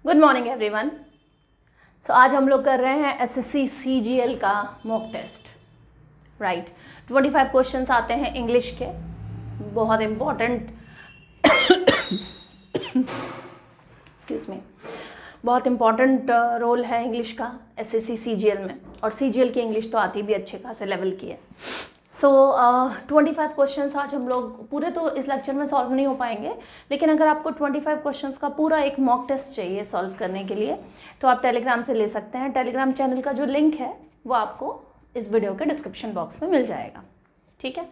Good morning everyone. सो आज हम लोग कर रहे हैं एसएससी सीजीएल का मॉक टेस्ट। राइट, 25 क्वेश्चंस आते हैं इंग्लिश के, बहुत इम्पॉर्टेंट एक्सक्यूज मी, बहुत इम्पॉर्टेंट रोल है इंग्लिश का एसएससी सीजीएल में। और सीजीएल की इंग्लिश तो आती भी अच्छे खासे लेवल की है। सो 25 क्वेश्चंस आज हम लोग पूरे तो इस लेक्चर में सॉल्व नहीं हो पाएंगे, लेकिन अगर आपको 25 क्वेश्चंस का पूरा एक मॉक टेस्ट चाहिए सॉल्व करने के लिए तो आप टेलीग्राम से ले सकते हैं। टेलीग्राम चैनल का जो लिंक है वो आपको इस वीडियो के डिस्क्रिप्शन बॉक्स में मिल जाएगा, ठीक है।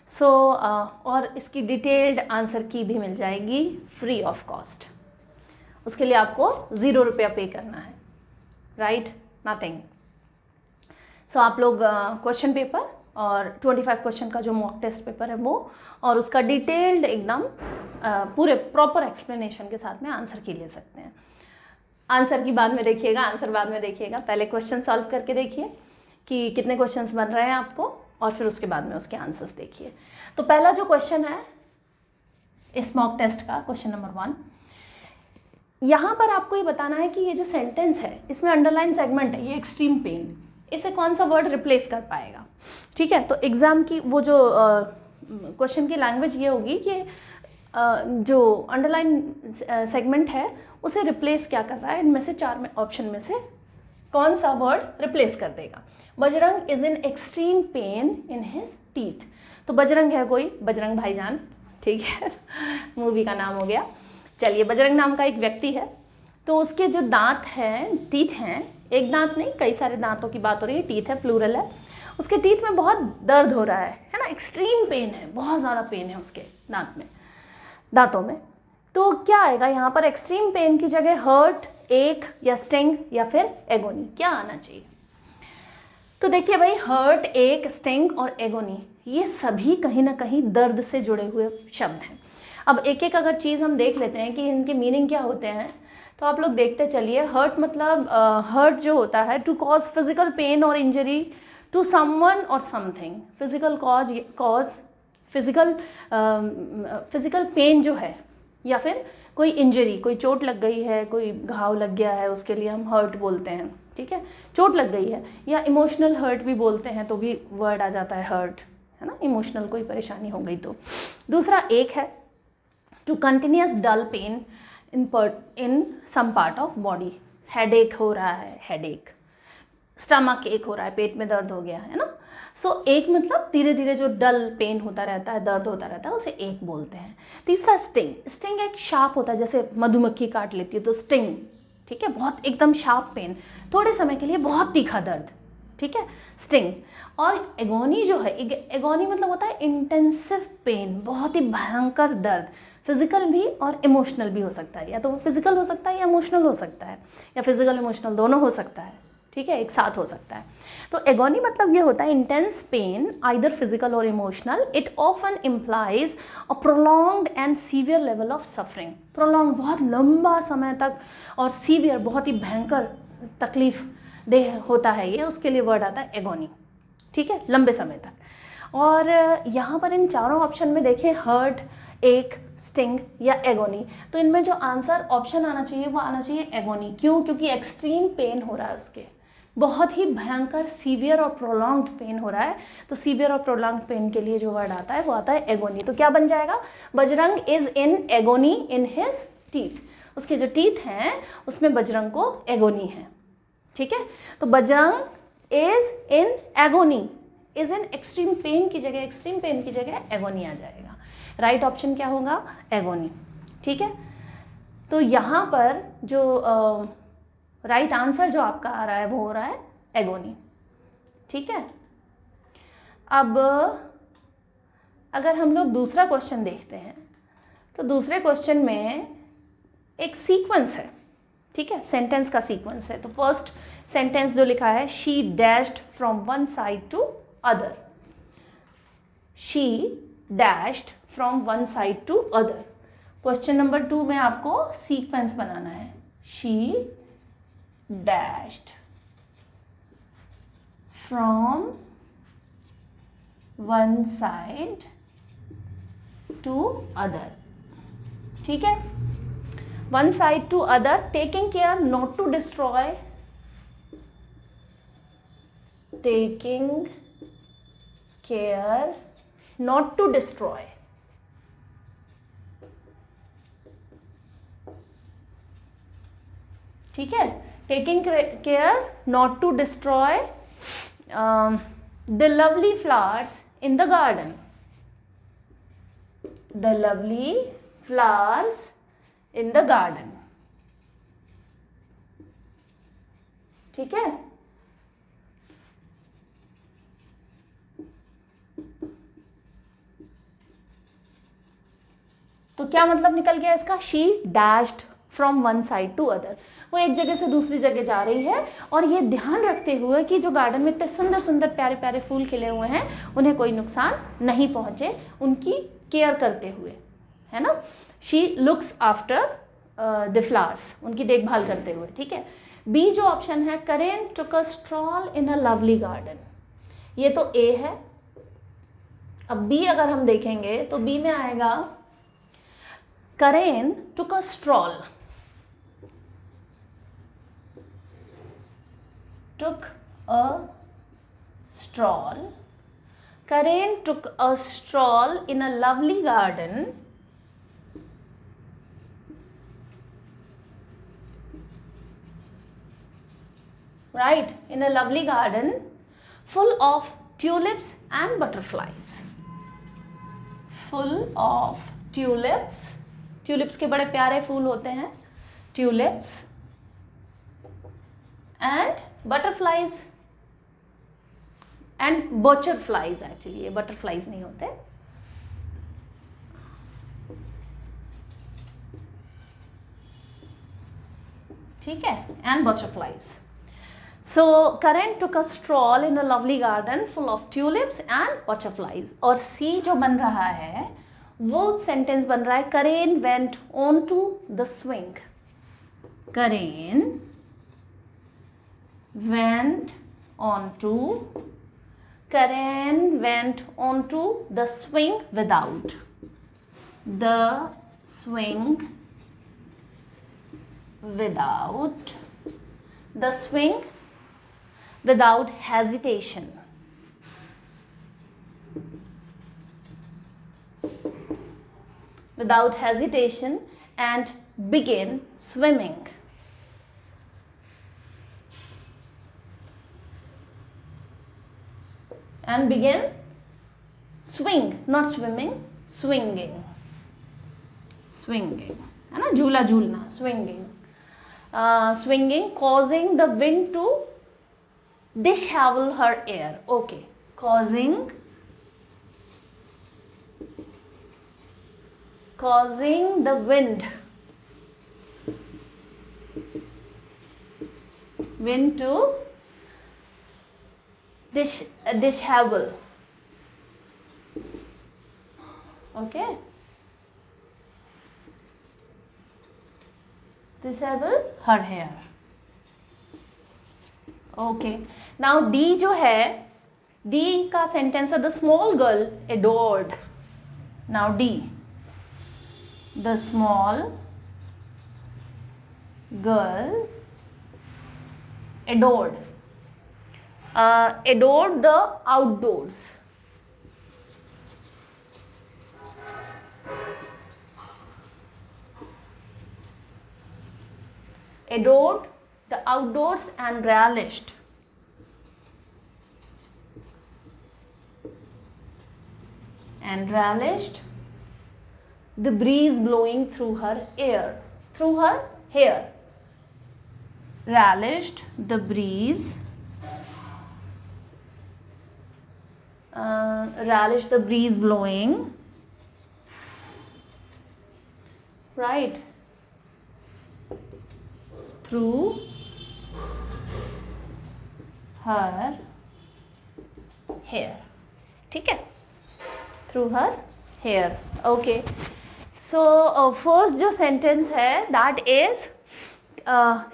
सो और इसकी डिटेल्ड आंसर की भी मिल जाएगी फ्री ऑफ कॉस्ट। उसके लिए आपको 0 रुपया पे करना है, राइट, नथिंग। सो आप लोग क्वेश्चन पेपर और 25 क्वेश्चन का जो मॉक टेस्ट पेपर है वो और उसका डिटेल्ड एकदम पूरे प्रॉपर एक्सप्लेनेशन के साथ में आंसर की ले सकते हैं। आंसर की बाद में देखिएगा, आंसर बाद में देखिएगा, पहले क्वेश्चन सॉल्व करके देखिए कि कितने क्वेश्चंस बन रहे हैं आपको, और फिर उसके बाद में उसके आंसर्स देखिए। तो पहला जो क्वेश्चन है इस मॉक टेस्ट का, क्वेश्चन नंबर 1, यहाँ पर आपको ये बताना है कि ये जो सेंटेंस है इसमें अंडरलाइन सेगमेंट है, ये एक्सट्रीम पेन, इसे कौन सा वर्ड रिप्लेस कर पाएगा, ठीक है। तो एग्ज़ाम की वो जो क्वेश्चन की लैंग्वेज ये होगी कि जो अंडरलाइन सेगमेंट है उसे रिप्लेस क्या कर रहा है, इनमें से 4 में ऑप्शन में से कौन सा वर्ड रिप्लेस कर देगा। Bajrang is in extreme pain in his teeth. तो बजरंग है कोई, बजरंग भाईजान, ठीक है, मूवी का नाम हो गया। चलिए, बजरंग नाम का एक व्यक्ति है, तो उसके जो दांत हैं, टीथ हैं, एक दांत नहीं कई सारे दांतों की बात हो रही है, टीथ है प्लूरल है, उसके टीथ में बहुत दर्द हो रहा है ना, एक्सट्रीम पेन है, बहुत ज़्यादा पेन है उसके दांतों में। तो क्या आएगा यहाँ पर, एक्सट्रीम पेन की जगह हर्ट, एक या स्टिंग या फिर एगोनी, क्या आना चाहिए। तो देखिए भाई, हर्ट, एक, स्टिंग और एगोनी ये सभी कहीं ना कहीं दर्द से जुड़े हुए शब्द हैं। अब एक एक अगर चीज़ हम देख लेते हैं कि इनके मीनिंग क्या होते हैं, तो आप लोग देखते चलिए। हर्ट मतलब हर्ट जो होता है टू कॉज फिजिकल पेन और इंजरी टू समवन और something. Physical cause physical pain जो है, या फिर कोई इंजरी, कोई चोट लग गई है, कोई घाव लग गया है, उसके लिए हम हर्ट बोलते हैं, ठीक है, चोट लग गई है। या इमोशनल हर्ट भी बोलते हैं, तो भी वर्ड आ जाता है हर्ट, है ना, इमोशनल कोई परेशानी हो गई तो। दूसरा एक है two continuous dull pain in some part of body. Headache हो रहा है, हेडेक, स्टमक एक हो रहा है, पेट में दर्द हो गया है ना। सो एक मतलब धीरे धीरे जो डल पेन होता रहता है, दर्द होता रहता है, उसे एक बोलते हैं। तीसरा स्टिंग, स्टिंग एक शार्प होता है, जैसे मधुमक्खी काट लेती है तो स्टिंग, ठीक है, बहुत एकदम शार्प पेन, थोड़े समय के लिए बहुत तीखा दर्द, ठीक है, स्टिंग। और एगोनी जो है, एगोनी मतलब होता है इंटेंसिव पेन, बहुत ही भयंकर दर्द, फिजिकल भी और इमोशनल भी हो सकता है, या तो वो फिजिकल हो सकता है या इमोशनल हो सकता है, या फिजिकल इमोशनल दोनों हो सकता है, ठीक है, एक साथ हो सकता है। तो एगोनी मतलब ये होता है इंटेंस पेन, आइदर फिजिकल और emotional. It often implies a prolonged and severe level of suffering. Prolong बहुत लंबा समय तक, और सीवियर बहुत ही भयंकर तकलीफ देह होता है ये, उसके लिए वर्ड आता है एगोनी, ठीक है, लंबे समय तक। और यहाँ पर इन चारों ऑप्शन में देखें, हर्ट, एक, स्टिंग या एगोनी, तो इनमें जो आंसर ऑप्शन आना चाहिए वो आना चाहिए एगोनी। क्यों? क्योंकि एक्सट्रीम पेन हो रहा है उसके, बहुत ही भयंकर सीवियर और प्रोलॉन्ग्ड पेन हो रहा है, तो सीवियर और प्रोलॉन्ग्ड पेन के लिए जो वर्ड आता है वो आता है एगोनी। तो क्या बन जाएगा, Bajrang is in agony in his teeth. उसके जो टीथ हैं उसमें बजरंग को एगोनी है, ठीक है। तो Bajrang is in agony, is in extreme pain की जगह, एक्सट्रीम पेन की जगह एगोनी आ जाएगा। राइट ऑप्शन क्या होगा, एगोनी, ठीक है। तो यहाँ पर जो राइट आंसर जो आपका आ रहा है वो हो रहा है एगोनी, ठीक है। अब अगर हम लोग दूसरा क्वेश्चन देखते हैं, तो दूसरे क्वेश्चन में एक सीक्वेंस है, ठीक है, सेंटेंस का सीक्वेंस है। तो फर्स्ट सेंटेंस जो लिखा है, she dashed from one side to other, she dashed from one side to other. Question number 2 में आपको सीक्वेंस बनाना है, she dashed from one side to other, ठीक है। one side to other, taking care not to destroy, taking care not to destroy. ठीक है, taking care not to destroy the lovely flowers in the garden, the lovely flowers in the garden. ठीक है, तो क्या मतलब निकल गया इसका? She dashed from one side to other, वो एक जगह से दूसरी जगह जा रही है, और ये ध्यान रखते हुए कि जो गार्डन में इतने सुंदर सुंदर प्यारे प्यारे फूल खिले हुए हैं उन्हें कोई नुकसान नहीं पहुंचे, उनकी केयर करते हुए, है ना. She looks after the flowers, उनकी देखभाल करते हुए. ठीक है. बी जो ऑप्शन है, Karen took a stroll in a lovely garden, ये तो ए है. अब बी अगर हम देखेंगे तो बी में आएगा Karen took a stroll, took a stroll. Karen took a stroll in a lovely garden. Right, in a lovely garden full of tulips and butterflies. Full of tulips. Tulips के बड़े प्यारे फूल होते हैं. Tulips and butterflies and butterflies, actually ये butterflies नहीं होते. ठीक है, and butterflies. So Karen took a stroll in a lovely garden full of tulips and butterflies. और C जो बन रहा है वो सेंटेंस बन रहा है Karen went on to the swing. Karen went on to the swing without hesitation. Without hesitation and began swimming. And begin swing, not swimming, swinging. Swinging, है ना, झूला झूलना, swinging. Swinging, causing the wind to dishevel her hair. Okay, causing the wind to dishevel. Okay, dishevel her hair. Okay, now D जो है, D का sentence है the small girl adored. Now D, the small girl adored. Adored the outdoors. Adored the outdoors and relished the breeze blowing through her hair. Relished the breeze. Relish the breeze blowing, right, through her hair. ठीक है, through her hair. Okay, so first जो sentence है that is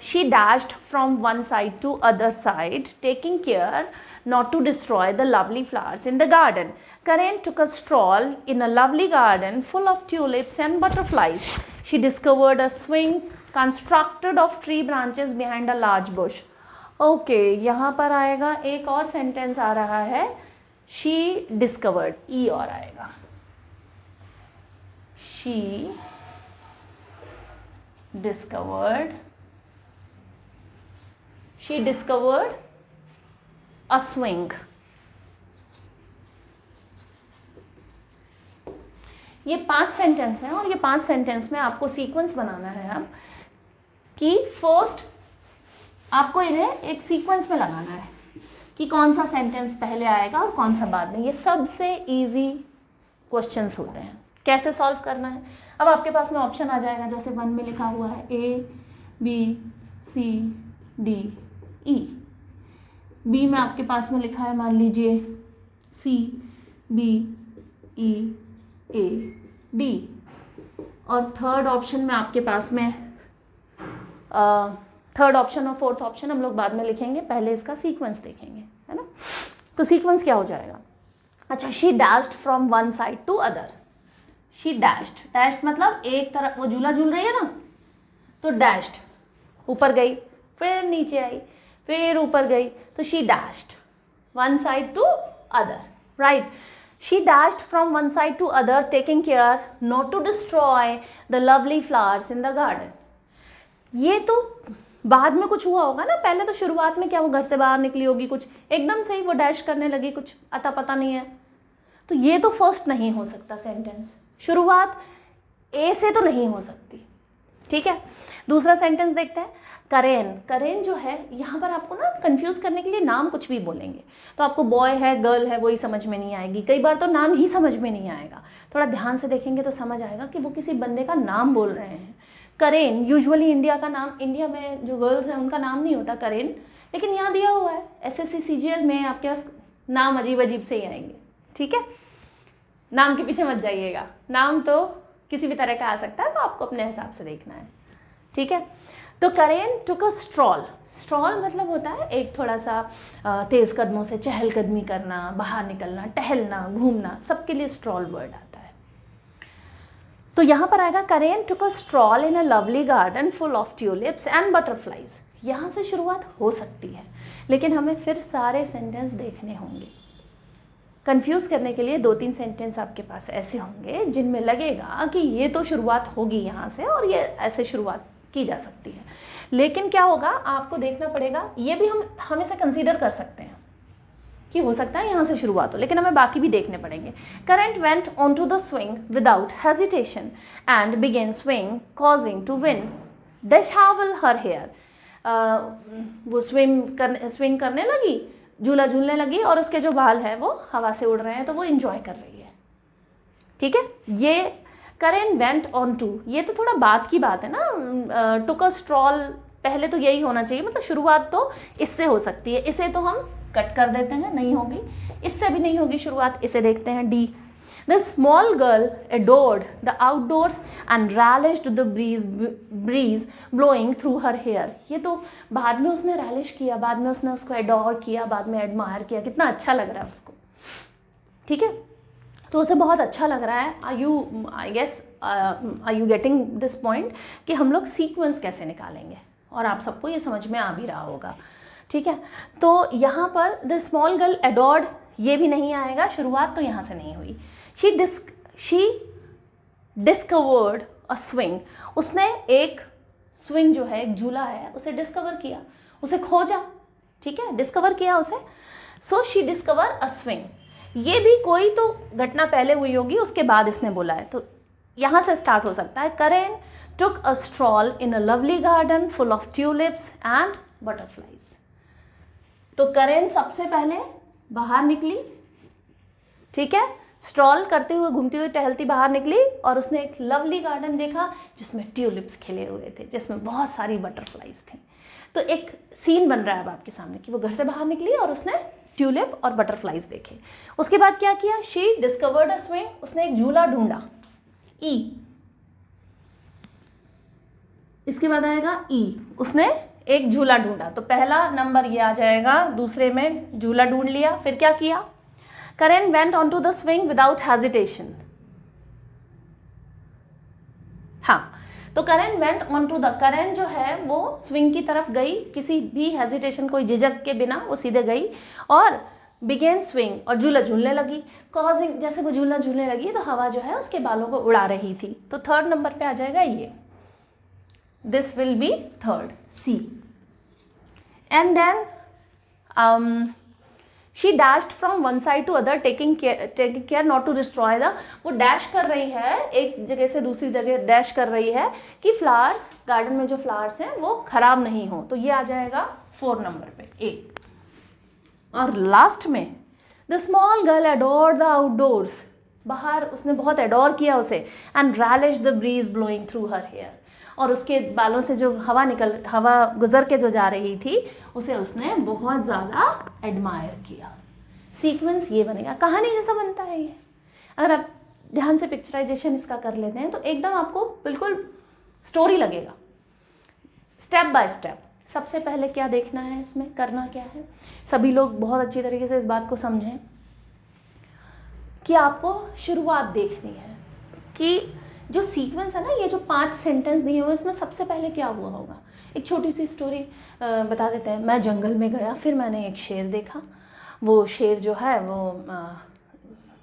she dashed from one side to other side, taking care not to destroy the lovely flowers in the garden. Karen took a stroll in a lovely garden full of tulips and butterflies. She discovered a swing constructed of tree branches behind a large bush. Okay यहाँ पर आएगा एक और sentence आ रहा है, she discovered, ई और आएगा, she discovered a swing. ये 5 सेंटेंस हैं और ये 5 सेंटेंस में आपको सीक्वेंस बनाना है अब कि फर्स्ट आपको इन्हें एक सीक्वेंस में लगाना है कि कौन सा सेंटेंस पहले आएगा और कौन सा बाद में। ये सबसे इजी क्वेश्चंस होते हैं। कैसे सॉल्व करना है, अब आपके पास में ऑप्शन आ जाएगा, जैसे 1 में लिखा हुआ है A B C D E, B में आपके पास में लिखा है मान लीजिए C B E A D, और थर्ड ऑप्शन में आपके पास में थर्ड ऑप्शन और फोर्थ ऑप्शन हम लोग बाद में लिखेंगे, पहले इसका सीक्वेंस देखेंगे, है ना। तो सीक्वेंस क्या हो जाएगा, अच्छा, she dashed from one side to other, she dashed, dashed मतलब एक तरफ वो झूला झूल रही है ना, तो डैश्ड ऊपर गई, फिर नीचे आई, फिर ऊपर गई, तो she dashed one side to other, right. She dashed from one side to other taking care not to destroy the lovely flowers in the garden. ये तो बाद में कुछ हुआ होगा ना, पहले तो शुरुआत में क्या वो घर से बाहर निकली होगी, कुछ एकदम से ही वो डैश करने लगी, कुछ अता पता नहीं है, तो ये तो फर्स्ट नहीं हो सकता सेंटेंस, शुरुआत ए से तो नहीं हो सकती, ठीक है। दूसरा सेंटेंस देखते हैं, करेन, करेन जो है यहाँ पर आपको ना कंफ्यूज करने के लिए नाम कुछ भी बोलेंगे तो आपको बॉय है गर्ल है वही समझ में नहीं आएगी, कई बार तो नाम ही समझ में नहीं आएगा, थोड़ा ध्यान से देखेंगे तो समझ आएगा कि वो किसी बंदे का नाम बोल रहे हैं। करेन यूजुअली इंडिया का नाम, इंडिया में जो गर्ल्स हैं उनका नाम नहीं होता करेन, लेकिन यहाँ दिया हुआ है SSC CGL में आपके पास नाम अजीब अजीब से ही आएंगे, ठीक है। नाम के पीछे मत जाइएगा, नाम तो किसी भी तरह का आ सकता है, तो आपको अपने हिसाब से देखना है, ठीक है। तो करेन टुक अ स्ट्रॉल, स्ट्रॉल मतलब होता है एक थोड़ा सा तेज़ कदमों से चहलकदमी करना, बाहर निकलना, टहलना, घूमना, सबके लिए स्ट्रॉल वर्ड आता है। तो यहाँ पर आएगा Karen took a stroll in a lovely garden full of tulips and butterflies. यहाँ से शुरुआत हो सकती है, लेकिन हमें फिर सारे सेंटेंस देखने होंगे। कंफ्यूज करने के लिए 2-3 सेंटेंस आपके पास ऐसे होंगे जिनमें लगेगा कि ये तो शुरुआत होगी यहाँ से और ये ऐसे शुरुआत की जा सकती है, लेकिन क्या होगा आपको देखना पड़ेगा, ये भी हम इसे कंसीडर कर सकते हैं कि हो सकता है यहाँ से शुरुआत हो, लेकिन हमें बाकी भी देखने पड़ेंगे। Karen went on to the swing without hesitation and began swinging causing to win dishevel her hair. वो स्विंग करने लगी, झूला झूलने लगी और उसके जो बाल हैं वो हवा से उड़ रहे हैं, तो वो इंजॉय कर रही है, ठीक है। ये करेन वेंट ऑन टू, ये तो थोड़ा बाद की बात है ना, टुक अ स्ट्रॉल पहले तो यही होना चाहिए, मतलब शुरुआत तो इससे हो सकती है, इसे तो हम कट कर देते हैं, नहीं होगी, इससे भी नहीं होगी शुरुआत, इसे देखते हैं D. The small girl adored the outdoors and relished the breeze blowing through her hair। ये तो बाद में उसने relish किया, बाद में उसने उसको adore किया, बाद में admire किया, कितना अच्छा लग रहा है उसको, ठीक है, तो उसे बहुत अच्छा लग रहा है। Are you getting this point कि हम लोग सीक्वेंस कैसे निकालेंगे, और आप सबको ये समझ में आ भी रहा होगा, ठीक है। तो यहाँ पर द स्मॉल गर्ल एडोर्ड, ये भी नहीं आएगा, शुरुआत तो यहाँ से नहीं हुई। शी डिस्कवर्ड अ स्विंग, उसने एक स्विंग जो है, एक झूला है, उसे डिस्कवर किया, उसे खोजा, ठीक है, डिस्कवर किया उसे। So she discover a swing, ये भी कोई तो घटना पहले हुई होगी, उसके बाद इसने बोला है, तो यहाँ से स्टार्ट हो सकता है। Karen took a stroll in a lovely garden full of tulips and butterflies. तो करेन सबसे पहले बाहर निकली, ठीक है, स्ट्रॉल करते हुए, घूमती हुई, टहलती बाहर निकली और उसने एक लवली गार्डन देखा जिसमें ट्यूलिप्स खिले हुए थे, जिसमें बहुत सारी बटरफ्लाइज थी। तो एक सीन बन रहा है अब आपके सामने कि वो घर से बाहर निकली और उसने ट्यूलिप और बटरफ्लाइज देखे। उसके बाद क्या किया, शी डिस्कवर्ड अ स्विंग, उसने एक झूला ढूंढा, ई। इसके बाद आएगा ई, उसने एक झूला ढूंढा, तो पहला नंबर ये आ जाएगा, दूसरे में झूला ढूंढ लिया, फिर क्या किया, Karen went on to the swing without hesitation. हाँ, तो करेन वेंट ऑन टू द, करेन जो है वो स्विंग की तरफ गई, किसी भी हेजिटेशन, कोई झिझक के बिना वो सीधे गई और बिगेन स्विंग, और झूला झूलने लगी, कॉजिंग, जैसे वो झूला झूलने लगी तो हवा जो है उसके बालों को उड़ा रही थी, तो थर्ड नंबर पे आ जाएगा ये, this will be third, C. And then she dashed from one side to other taking care not to destroy the, वो डैश कर रही है एक जगह से दूसरी जगह, डैश कर रही है कि फ्लावर्स, गार्डन में जो फ्लावर्स हैं वो खराब नहीं हो, तो ये आ जाएगा 4 नंबर पे, ए। और लास्ट में the small girl adored the outdoors, बाहर उसने बहुत एडोर किया उसे, and relish the breeze blowing through her hair, और उसके बालों से जो हवा गुजर के जो जा रही थी उसे उसने बहुत ज़्यादा एडमायर किया। सीक्वेंस ये बनेगा, कहानी जैसा बनता है ये। अगर आप ध्यान से पिक्चराइजेशन इसका कर लेते हैं तो एकदम आपको बिल्कुल स्टोरी लगेगा, स्टेप बाय स्टेप। सबसे पहले क्या देखना है, इसमें करना क्या है, सभी लोग बहुत अच्छी तरीके से इस बात को समझें कि आपको शुरुआत देखनी है कि जो सीक्वेंस है ना, ये जो 5 सेंटेंस दिए हुए इसमें सबसे पहले क्या हुआ होगा। एक छोटी सी स्टोरी बता देते हैं। मैं जंगल में गया, फिर मैंने एक शेर देखा, वो शेर जो है वो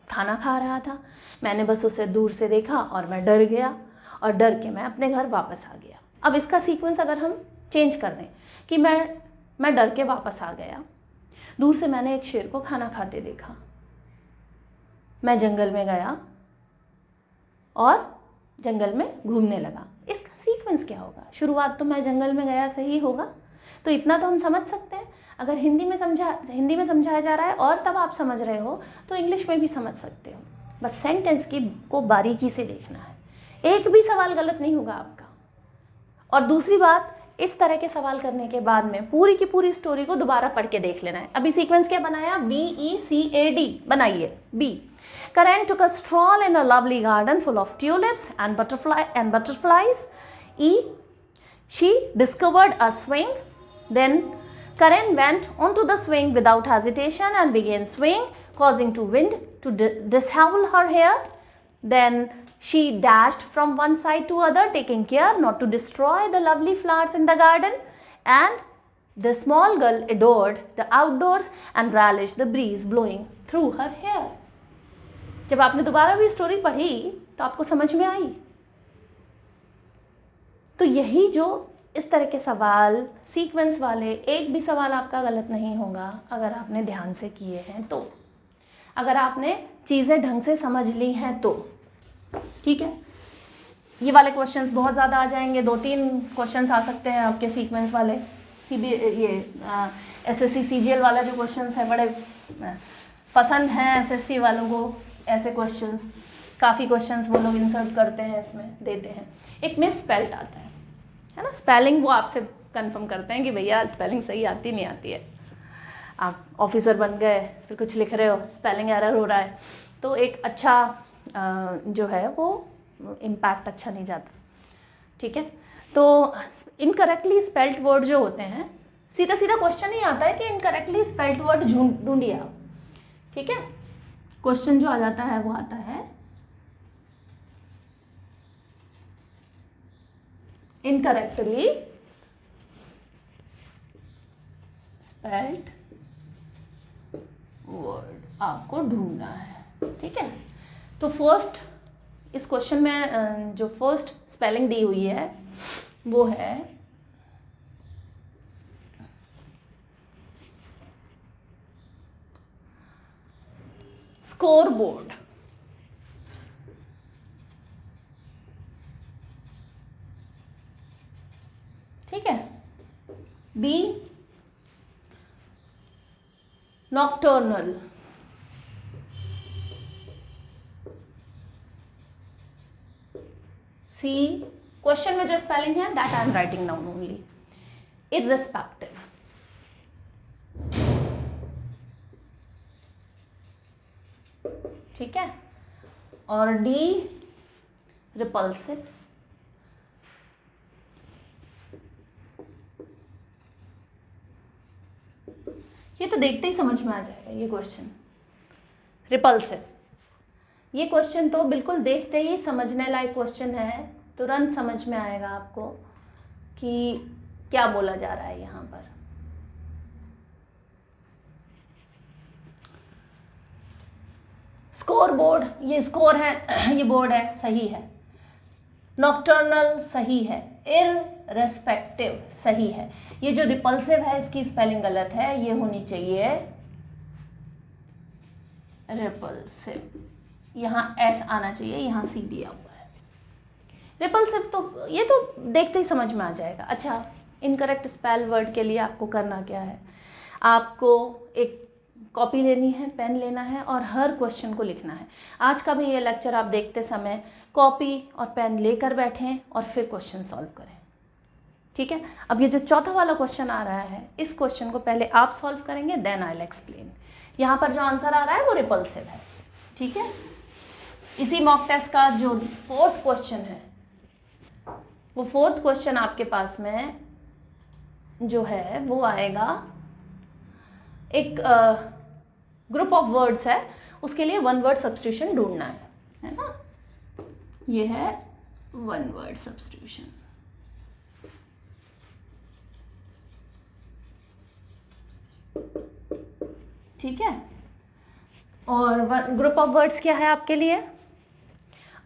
खाना खा रहा था, मैंने बस उसे दूर से देखा और मैं डर गया, और डर के मैं अपने घर वापस आ गया। अब इसका सीक्वेंस अगर हम चेंज कर दें कि मैं डर के वापस आ गया, दूर से मैंने एक शेर को खाना खाते देखा, मैं जंगल में गया और जंगल में घूमने लगा। इसका सीक्वेंस क्या होगा, शुरुआत तो मैं जंगल में गया सही होगा, तो इतना तो हम समझ सकते हैं। अगर हिंदी में समझाया जा रहा है और तब आप समझ रहे हो तो इंग्लिश में भी समझ सकते हो, बस सेंटेंस को बारीकी से देखना है, एक भी सवाल गलत नहीं होगा आपका। और दूसरी बात, इस तरह के सवाल करने के बाद में पूरी की पूरी स्टोरी को दोबारा पढ़ के देख लेना है। अभी सीक्वेंस क्या बनाया, BECAD बनाइए। B, Karen took a stroll in a lovely garden full of tulips and butterflies. E, she discovered a swing. Then Karen went onto the swing without hesitation and began swinging, causing the wind to dishevel her hair. Then she dashed from one side to other, taking care not to destroy the lovely flowers in the garden. And the small girl adored the outdoors and relished the breeze blowing through her hair. जब आपने दोबारा भी story पढ़ी तो आपको समझ में आई। तो यही जो इस तरह के सवाल सीक्वेंस वाले, एक भी सवाल आपका गलत नहीं होगा अगर आपने ध्यान से किए हैं तो, अगर आपने चीज़ें ढंग से समझ ली हैं तो, ठीक है। ये वाले क्वेश्चंस बहुत ज़्यादा आ जाएंगे, 2-3 क्वेश्चंस आ सकते हैं आपके सीक्वेंस वाले। SSC CGL वाला जो क्वेश्चंस है बड़े पसंद हैं SSC वालों को, ऐसे क्वेश्चंस काफ़ी क्वेश्चंस वो लोग इंसर्ट करते हैं, इसमें देते हैं। एक मिस स्पेल्ट आता है ना, स्पेलिंग वो आपसे कंफर्म करते हैं कि भैया स्पेलिंग सही आती नहीं आती है। आप ऑफिसर बन गए, फिर कुछ लिख रहे हो, स्पेलिंग एरर हो रहा है, तो एक अच्छा जो है वो इम्पैक्ट अच्छा नहीं जाता, ठीक है। तो इनकरेक्टली स्पेल्ट वर्ड जो होते हैं, सीधा सीधा क्वेश्चन ही आता है कि इनकरेक्टली स्पेल्ट वर्ड ढूंढिए आप, ठीक है। क्वेश्चन जो आ जाता है वो आता है इनकरेक्टली स्पेल्ट वर्ड आपको ढूंढना है, ठीक है। तो फर्स्ट, इस क्वेश्चन में जो फर्स्ट स्पेलिंग दी हुई है वो है स्कोर बोर्ड, ठीक है। बी नॉक्टर्नल, सी क्वेश्चन में जो स्पेलिंग है that I am writing down only, irrespective, ठीक है। और डी रिपल्सिव, ये तो देखते ही समझ में आ जाएगा ये क्वेश्चन, रिपल्सिव। ये क्वेश्चन तो बिल्कुल देखते ही समझने लायक क्वेश्चन है, तुरंत समझ में आएगा आपको कि क्या बोला जा रहा है यहाँ पर। स्कोर बोर्ड, ये स्कोर है, ये बोर्ड है, सही है। नॉक्टर्नल सही है, इररेस्पेक्टिव सही है। ये जो रिपल्सिव है इसकी स्पेलिंग गलत है, ये होनी चाहिए रिपल्सिव, यहाँ एस आना चाहिए, यहाँ सी दिया हुआ है। रिपल्सिव तो ये तो देखते ही समझ में आ जाएगा। अच्छा, इनकरेक्ट स्पेल वर्ड के लिए आपको करना क्या है, आपको एक कॉपी लेनी है, पेन लेना है और हर क्वेश्चन को लिखना है। आज का भी ये लेक्चर आप देखते समय कॉपी और पेन लेकर बैठें और फिर क्वेश्चन सॉल्व करें, ठीक है। अब ये जो चौथा वाला क्वेश्चन आ रहा है, इस क्वेश्चन को पहले आप सॉल्व करेंगे, देन आई विल एक्सप्लेन। यहाँ पर जो आंसर आ रहा है वो रिपल्सिव है, ठीक है। इसी मॉक टेस्ट का जो फोर्थ क्वेश्चन है, वो फोर्थ क्वेश्चन आपके पास में जो है वो आएगा, एक ग्रुप ऑफ वर्ड्स है, उसके लिए वन वर्ड सब्स्टिट्यूशन ढूंढना है ना। ये है वन वर्ड सब्स्टिट्यूशन, ठीक है। और ग्रुप ऑफ वर्ड्स क्या है आपके लिए,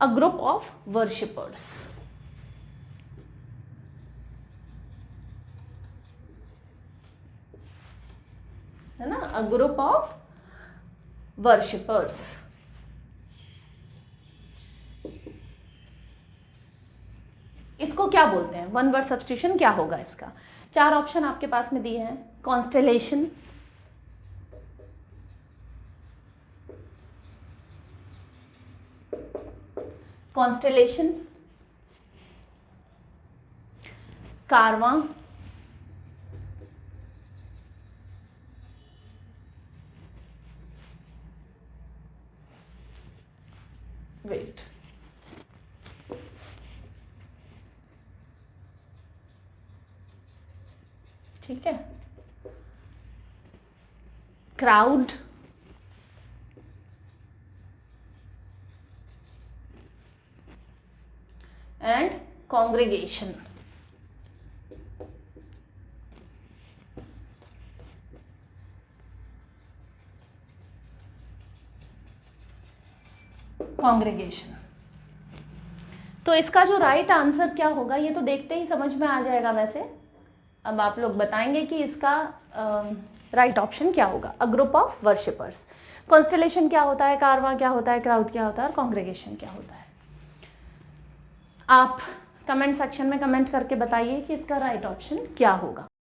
अ ग्रुप ऑफ वर्शिपर्स, है ना, अ ग्रुप ऑफ वर्शिपर्स। इसको क्या बोलते हैं, वन वर्ड सब्स्टिट्यूशन क्या होगा इसका। 4 ऑप्शन आपके पास में दिए हैं, कॉन्स्टेलेशन, कॉन्स्टेलेशन, कारवां, वेट, ठीक है, क्राउड, एंड कॉन्ग्रेगेशन। कॉन्ग्रेगेशन, तो इसका जो राइट आंसर क्या होगा ये तो देखते ही समझ में आ जाएगा। वैसे अब आप लोग बताएंगे कि इसका राइट ऑप्शन क्या होगा। A group of worshippers, constellation क्या होता है, कारवां क्या होता है, क्राउड क्या होता है और कॉन्ग्रेगेशन क्या होता है। आप कमेंट सेक्शन में कमेंट करके बताइए कि इसका राइट ऑप्शन क्या होगा।